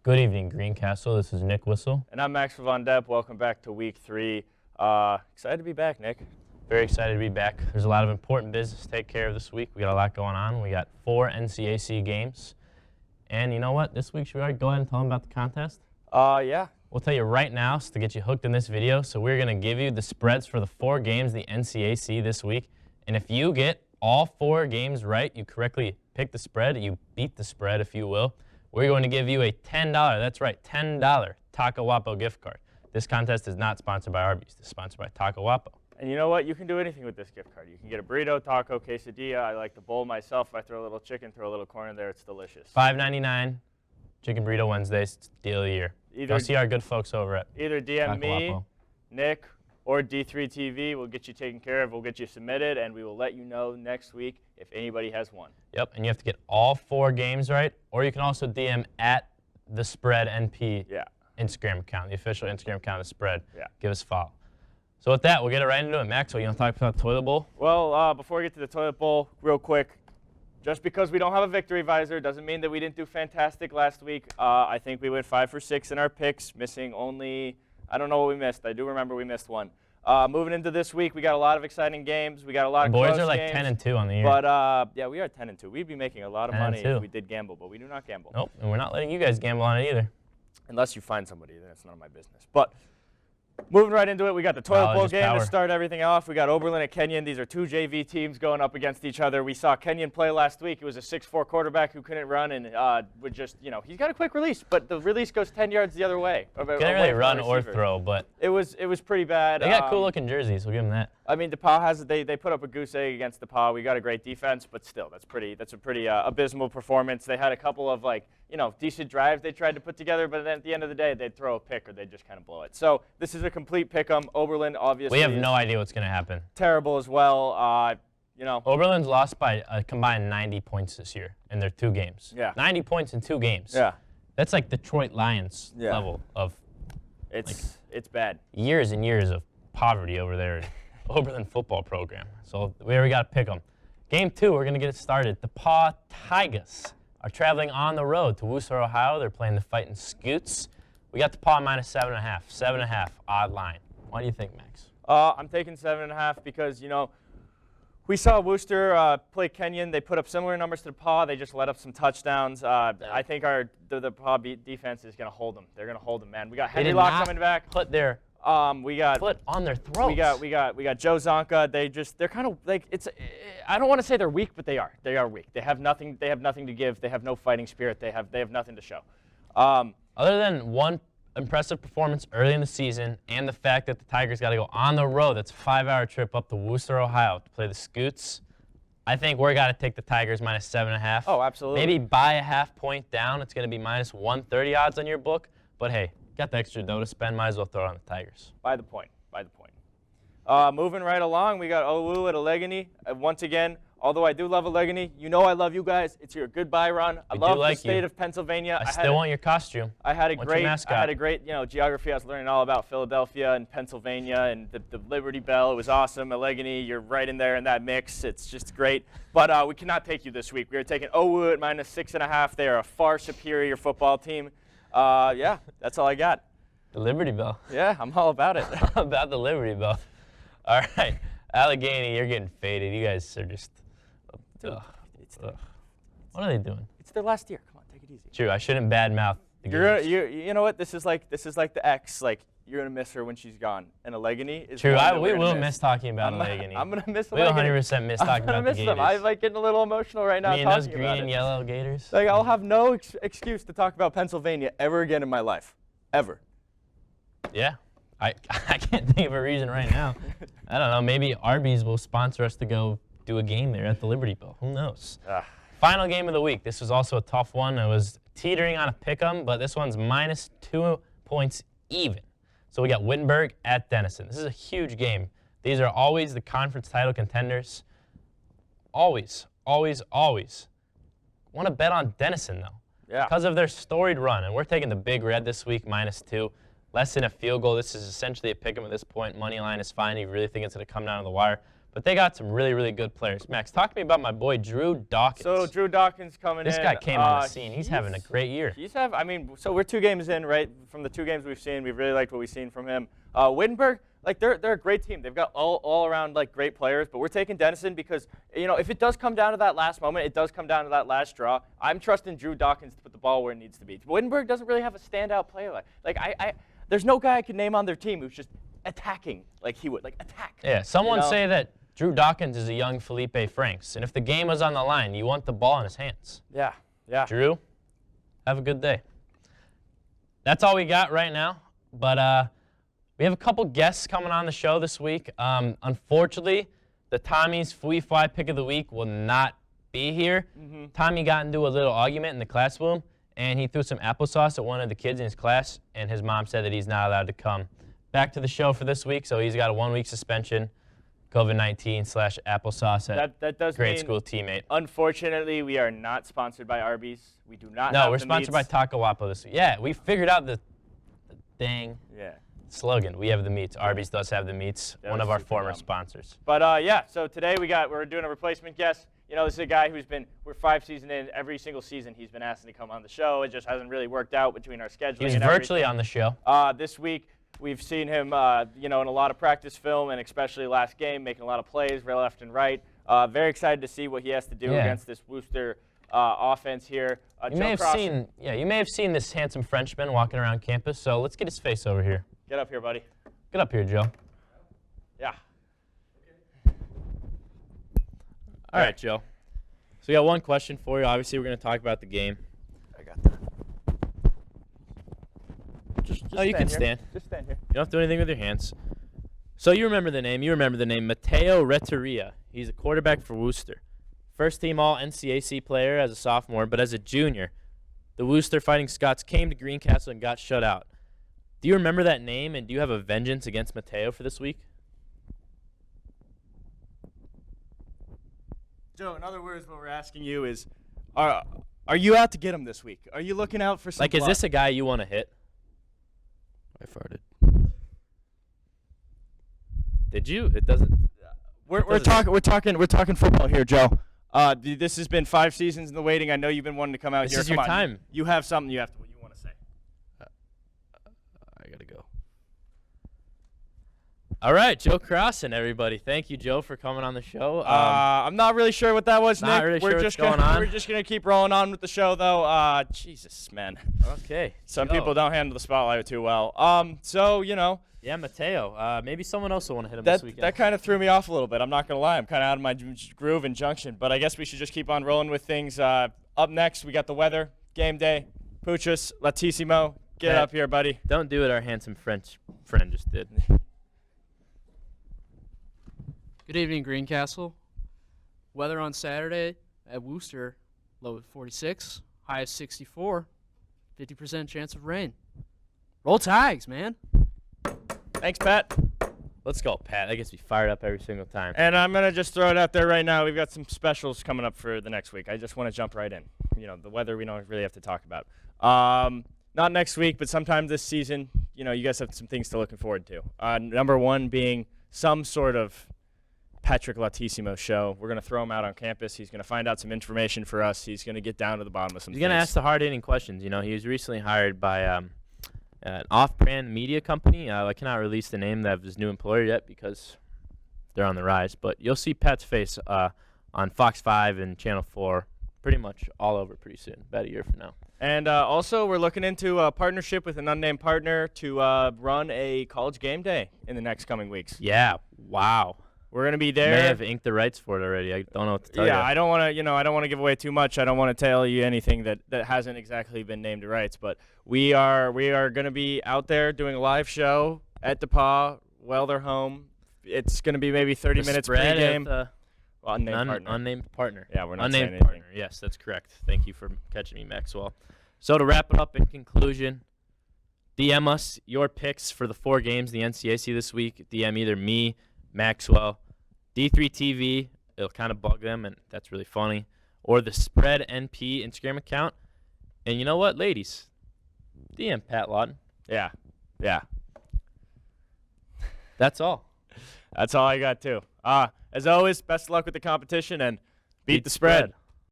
Good evening, Greencastle. This is Nick Whistle. And I'm Max Von Depp. Welcome back to Week 3. Excited to be back, Nick. Very excited to be back. There's a lot of important business to take care of this week. We got a lot going on. We got 4 NCAC games. And you know what? This week, should we already go ahead and tell them about the contest? Yeah. We'll tell you right now to get you hooked in this video. So we're going to give you the spreads for the 4 games, the NCAC this week. And if you get all 4 games right, you correctly pick the spread, you beat the spread, if you will, we're going to give you a $10, that's right, $10 Taco Wapo gift card. This contest is not sponsored by Arby's. It's sponsored by Taco Wapo. And you know what? You can do anything with this gift card. You can get a burrito, taco, quesadilla. I like the bowl myself. If I throw a little chicken, throw a little corn in there, it's delicious. $5.99, Chicken Burrito Wednesdays, it's the deal of the year. Go see our good folks over at either DM Taco me, Wapo. Nick, or D3TV. We'll get you taken care of. We'll get you submitted, and we will let you know next week if anybody has won. Yep, and you have to get all 4 games right, or you can also DM at the Spread NP Instagram account, the official Instagram account of Spread. Yeah. Give us a follow. So with that, we'll get right into it. Maxwell, you want to talk about the toilet bowl? Well, before we get to the toilet bowl, real quick, just because we don't have a victory visor doesn't mean that we didn't do fantastic last week. I think we went 5 for 6 in our picks, missing only, I don't know what we missed. I do remember we missed 1. Moving into this week, we got a lot of exciting games. We got a lot of close games. Boys are like 10-2 on the year. But yeah, we are 10-2. We'd be making a lot of money if we did gamble, but we do not gamble. Nope, and we're not letting you guys gamble on it either. Unless you find somebody, then it's none of my business. But moving right into it, we got the toilet bowl game to start everything off. We got Oberlin and Kenyon. These are 2 JV teams going up against each other. We saw Kenyon play last week. He was a 6'4" quarterback who couldn't run and would just, you know, he's got a quick release, but the release goes 10 yards the other way. Can't really run or throw, but it was pretty bad. They got cool looking jerseys. We'll give them that. I mean, DePauw has they put up a goose egg against DePauw. We got a great defense, but still, that's a pretty abysmal performance. They had a couple of decent drives they tried to put together, but then at the end of the day, they'd throw a pick or they'd just kind of blow it. So this is a complete pick 'em. Oberlin obviously. We have no idea what's going to happen. Terrible as well. You know. Oberlin's lost by a combined 90 points this year in their 2 games. Yeah. 90 points in 2 games. Yeah. That's like Detroit Lions level of. It's bad. Years and years of poverty over there. Oberlin football program. So we already got to pick them. Game 2, we're going to get it started. DePauw Tigers are traveling on the road to Wooster, Ohio. They're playing the Fighting Scoots. We got DePauw minus 7.5. 7.5, odd line. Why do you think, Max? I'm taking 7.5 because, you know, we saw Wooster play Kenyon. They put up similar numbers to DePauw. They just let up some touchdowns. I think the DePauw defense is going to hold them. They're going to hold them, man. We got Henry Locke coming back. Put their we got foot on their throats. We got Joe Zonka. They're kind of like I don't want to say they're weak, but they are. They are weak. They have nothing. They have nothing to give. They have no fighting spirit. They have nothing to show. Other than one impressive performance early in the season and the fact that the Tigers got to go on the road, that's a 5-hour trip up to Wooster, Ohio to play the Scoots, I think we're got to take the Tigers minus 7.5. Oh, absolutely. Maybe buy a half point down. It's going to be minus 130 odds on your book. But hey, got the extra dough to spend. Might as well throw it on the Tigers. By the point. Moving right along, we got OU at Allegheny. Once again, although I do love Allegheny, you know I love you guys. It's your goodbye run. I love the state of Pennsylvania. I still want your costume. I had a great, geography. I was learning all about Philadelphia and Pennsylvania and the Liberty Bell. It was awesome. Allegheny, you're right in there in that mix. It's just great. But we cannot take you this week. We are taking OU at minus 6.5. They are a far superior football team. Yeah, that's all I got. The Liberty Bell. Yeah, I'm all about it. About the Liberty Bell. All right, Allegheny, you're getting faded. You guys are just. What are they doing? It's their last year. Come on, take it easy. True, I shouldn't badmouth the games. You know what? This is like the ex. Like you're gonna miss her when she's gone. And Allegheny is. True, we will miss talking about Allegheny. I'm gonna miss Allegheny. We 100% miss talking about the Gators. Them. I'm like getting a little emotional right now. Me and those green and yellow Gators. Like I'll have no excuse to talk about Pennsylvania ever again in my life, ever. Yeah. I can't think of a reason right now. I don't know. Maybe Arby's will sponsor us to go do a game there at the Liberty Bell. Who knows? Final game of the week. This was also a tough one. It was teetering on a pick-em, but this one's minus 2 points even. So we got Wittenberg at Denison. This is a huge game. These are always the conference title contenders. Always, always, always. Want to bet on Denison, though. Yeah. Because of their storied run. And we're taking the Big Red this week, minus 2. Less than a field goal. This is essentially a pick 'em at this point. Money line is fine. You really think it's going to come down to the wire. But they got some really, really good players. Max, talk to me about my boy Drew Dawkins. So Drew Dawkins coming in. This guy came on the scene. He's having a great year. So we're 2 games in, right? From the 2 games we've seen, we've really liked what we've seen from him. Wittenberg, like they're a great team. They've got all around like great players. But we're taking Denison because if it does come down to that last moment, it does come down to that last draw. I'm trusting Drew Dawkins to put the ball where it needs to be. Wittenberg doesn't really have a standout player. There's no guy I could name on their team who's just attacking like he would, like attack. Yeah, someone say that Drew Dawkins is a young Felipe Franks, and if the game was on the line, you want the ball in his hands. Yeah. Drew, have a good day. That's all we got right now, but we have a couple guests coming on the show this week. Unfortunately, the Tommy's Fui Fly Pick of the Week will not be here. Tommy got into a little argument in the classroom, and he threw some applesauce at one of the kids in his class, and his mom said that he's not allowed to come back to the show for this week, so he's got a 1-week suspension. COVID-19/applesauce that does grade mean, school teammate. Unfortunately, we are not sponsored by Arby's. We do not. No, we're sponsored by Taco Wapo this week. Yeah, we figured out the dang slogan. We have the meats. Arby's does have the meats. One of our former sponsors. But so today we're doing a replacement guest. This is a guy we're 5 seasons in. Every single season he's been asking to come on the show. It just hasn't really worked out between our scheduling. He's virtually on the show. This week. We've seen him, in a lot of practice film, and especially last game, making a lot of plays, left and right. Very excited to see what he has to do against this Worcester offense here. You may have seen this handsome Frenchman walking around campus. So let's get his face over here. Get up here, buddy. Get up here, Joe. Yeah. All right, Joe. So we got one question for you. Obviously, we're going to talk about the game. I got that. You can stand. Just stand here. You don't have to do anything with your hands. So you remember the name. Matteo Retteria. He's a quarterback for Worcester. First team All-NCAC player as a sophomore, but as a junior, the Worcester Fighting Scots came to Greencastle and got shut out. Do you remember that name, and do you have a vengeance against Matteo for this week? Joe, in other words, what we're asking you is, are you out to get him this week? Are you looking out for some is this a guy you want to hit? I farted. Did you? It doesn't. We're talking football here, Joe. This has been 5 seasons in the waiting. I know you've been wanting to come out here. This is your time. You have something you want to say. I gotta go. All right, Joe Crossan, everybody. Thank you, Joe, for coming on the show. I'm not really sure what that was, Nick. Really sure what's going on. We're just gonna keep rolling on with the show, though. Jesus, man. Okay. Some people don't handle the spotlight too well. Yeah, Matteo. Maybe someone else will want to hit him this weekend. That kind of threw me off a little bit. I'm not gonna lie. I'm kind of out of my groove and junction. But I guess we should just keep on rolling with things. Up next, we got the weather, game day, Puchas, Latissimo. Get up here, buddy. Don't do what our handsome French friend just did. Good evening, Greencastle. Weather on Saturday at Worcester, low at 46, high at 64, 50% chance of rain. Roll Tigers, man. Thanks, Pat. Let's go, Pat. That gets me fired up every single time. And I'm going to just throw it out there right now. We've got some specials coming up for the next week. I just want to jump right in. The weather we don't really have to talk about. Not next week, but sometime this season, you guys have some things to looking forward to. Number one being some sort of Patrick Latissimo show. We're going to throw him out on campus. He's going to find out some information for us. He's going to get down to the bottom of some things. He's going to ask the hard-hitting questions. He was recently hired by an off-brand media company. I cannot release the name of his new employer yet because they're on the rise. But you'll see Pat's face on Fox 5 and Channel 4 pretty much all over pretty soon, about a year from now. And also, we're looking into a partnership with an unnamed partner to run a college game day in the next coming weeks. Yeah, wow. We're going to be there. May have inked the rights for it already. I don't know what to tell you. Yeah, I don't want to give away too much. I don't want to tell you anything that hasn't exactly been named to rights. But we are going to be out there doing a live show at DePauw while they're home. It's going to be maybe 30 minutes pregame. Unnamed partner. Yeah, we're not unnamed saying anything. Partner. Yes, that's correct. Thank you for catching me, Maxwell. So to wrap it up in conclusion, DM us your picks for the 4 games in the NCAC this week. DM either me, Maxwell, D3TV, it'll kind of bug them, and that's really funny, or the Spread NP Instagram account. And you know what, ladies? DM Pat Lawton. Yeah. That's all. That's all I got, too. as always, best of luck with the competition and beat the spread.